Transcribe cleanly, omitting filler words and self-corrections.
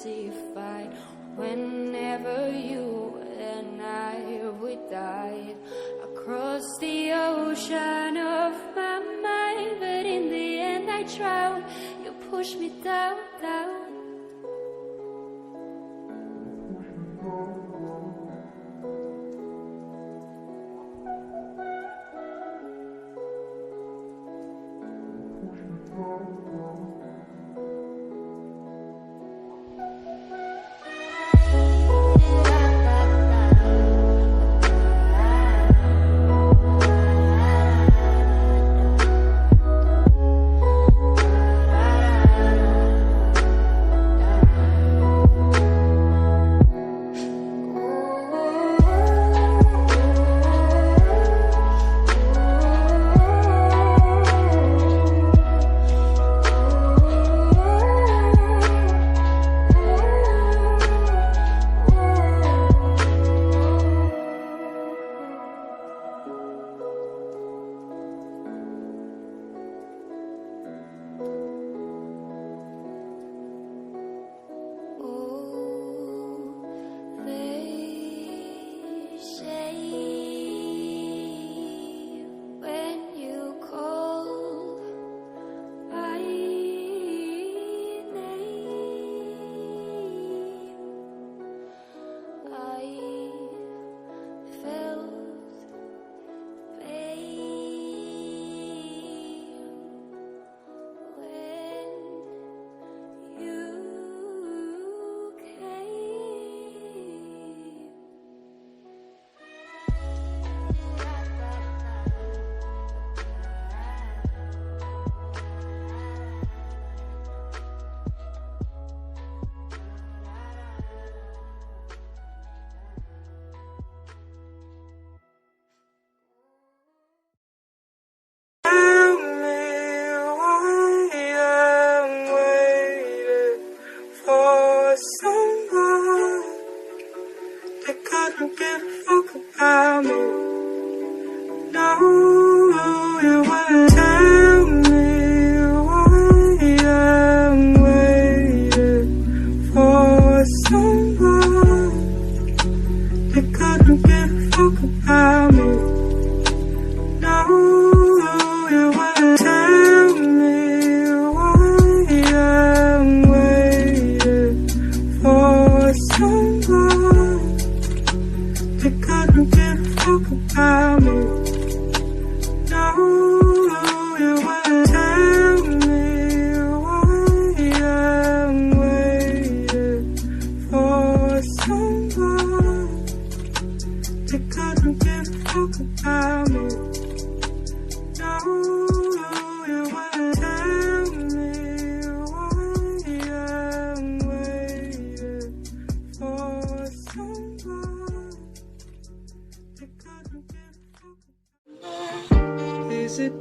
classified. Whenever you and I we dive across the ocean of my mind, but in the end I drown. You push me down, down. Don't give a fuck about me. No, you wanna tell me why I'm waiting for someone that couldn't give a fuck about me. No, you wanna tell me why I'm waiting for someone that couldn't give a fuck about me. No, you wanna tell me why I'm waiting for someone that couldn't give a fuck about me. No, you wanna tell me why I'm waiting for someone. Is it